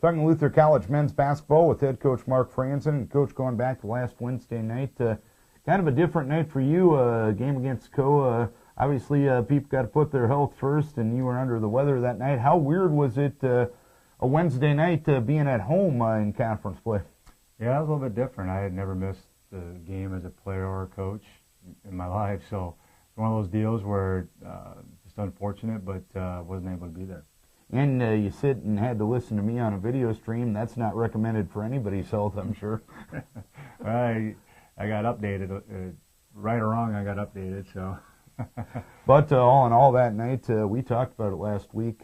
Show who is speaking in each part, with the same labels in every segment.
Speaker 1: Talking Luther College men's basketball with head coach Mark Franzen. And coach, going back to last Wednesday night, kind of a different night for you, game against Coe. Obviously, people got to put their health first, and you were under the weather that night. How weird was it a Wednesday night being at home in conference play?
Speaker 2: Yeah, it was a little bit different. I had never missed the game as a player or a coach in my life, so it's one of those deals where just unfortunate, but wasn't able to be there.
Speaker 1: And you sit and had to listen to me on a video stream. That's not recommended for anybody's health, I'm sure.
Speaker 2: I got updated. Right or wrong, I got updated. So.
Speaker 1: But all in all, that night, we talked about it last week.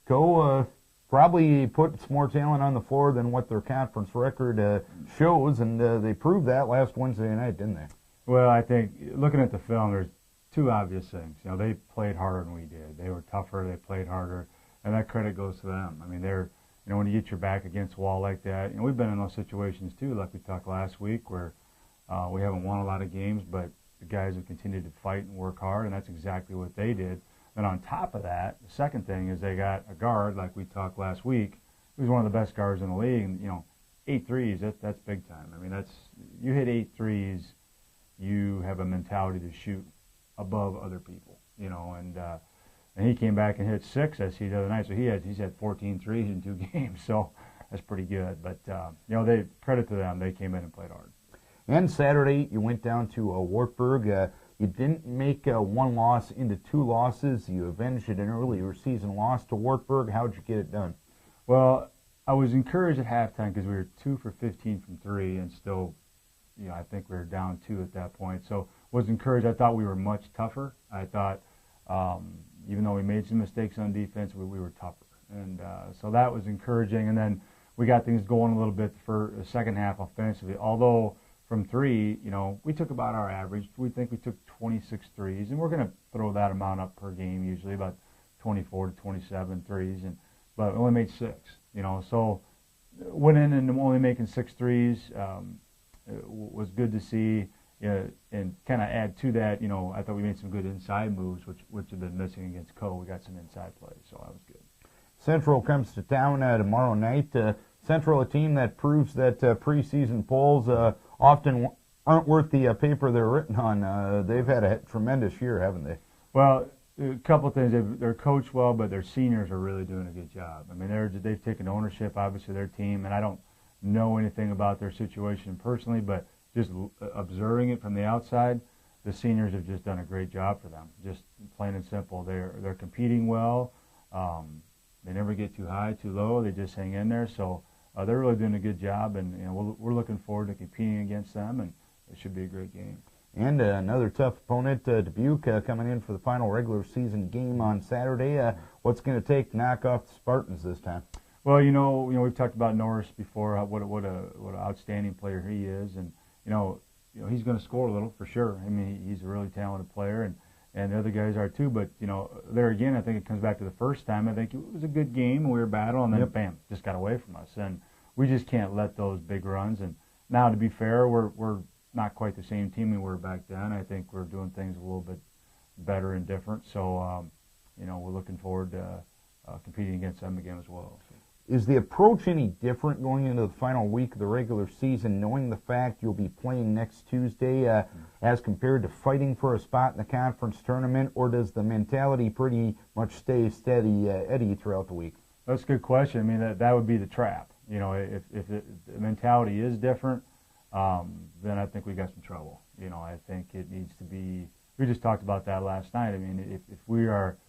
Speaker 1: Coe probably put some more talent on the floor than what their conference record shows, and they proved that last Wednesday night, didn't they?
Speaker 2: Well, I think looking at the film, there's two obvious things. You know, they played harder than we did. They were tougher. They played harder. And that credit goes to them. I mean, when you get your back against the wall like that, we've been in those situations too, like we talked last week, where we haven't won a lot of games, but the guys have continued to fight and work hard, and that's exactly what they did. And on top of that, the second thing is they got a guard, like we talked last week, who's one of the best guards in the league. And 8 threes, that's big time. I mean, you hit 8 threes, you have a mentality to shoot above other people, and he came back and hit 6 as he did the other night. So he's had 14 threes in 2 games. So that's pretty good. But they credit to them. They came in and played hard.
Speaker 1: And Saturday you went down to Wartburg. You didn't make one loss into 2 losses. You avenged an earlier season loss to Wartburg. How'd you get it done?
Speaker 2: Well, I was encouraged at halftime because we were 2 for 15 from 3, and still, I think we were down 2 at that point. So was encouraged. I thought we were much tougher. I thought. Even though we made some mistakes on defense, we were tougher. And so that was encouraging. And then we got things going a little bit for the second half offensively. Although from 3, we took about our average. We think we took 26 threes. And we're going to throw that amount up per game, usually about 24 to 27 threes. But we only made 6, So went in and only making 6 threes was good to see. And kind of add to that, I thought we made some good inside moves, which have been missing against Coe. We got some inside plays, so that was good.
Speaker 1: Central comes to town tomorrow night. Central, a team that proves that preseason polls often aren't worth the paper they're written on. They've had a tremendous year, haven't they?
Speaker 2: Well, a couple of things. They're coached well, but their seniors are really doing a good job. I mean, they've taken ownership, obviously, of their team, and I don't know anything about their situation personally, but just observing it from the outside, the seniors have just done a great job for them. Just plain and simple, they're competing well. They never get too high, too low. They just hang in there. So they're really doing a good job, and we're looking forward to competing against them, and it should be a great game.
Speaker 1: And another tough opponent, Dubuque, coming in for the final regular season game on Saturday. What's going to take to knock off the Spartans this time?
Speaker 2: Well, we've talked about Norris before. What an outstanding player he is, and he's going to score a little for sure. I mean, he's a really talented player, and the other guys are too. But there again, I think it comes back to the first time. I think it was a good game, and we were battling, and then bam, just got away from us. And we just can't let those big runs. And now, to be fair, we're not quite the same team we were back then. I think we're doing things a little bit better and different. So we're looking forward to competing against them again as well. So.
Speaker 1: Is the approach any different going into the final week of the regular season, knowing the fact you'll be playing next Tuesday as compared to fighting for a spot in the conference tournament, or does the mentality pretty much stay steady, Eddie, throughout the week?
Speaker 2: That's a good question. I mean, that would be the trap. If the mentality is different, then I think we got some trouble. I think it needs to be – we just talked about that last night. I mean, if we are –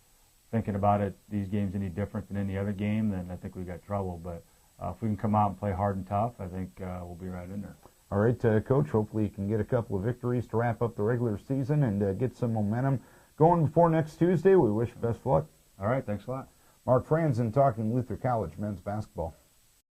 Speaker 2: thinking about it, these games any different than any other game, then I think we got trouble. But if we can come out and play hard and tough, I think we'll be right in there.
Speaker 1: All right, Coach, hopefully you can get a couple of victories to wrap up the regular season and get some momentum going before next Tuesday. We wish you best of luck.
Speaker 2: All right, thanks a lot.
Speaker 1: Mark Franzen talking Luther College men's basketball.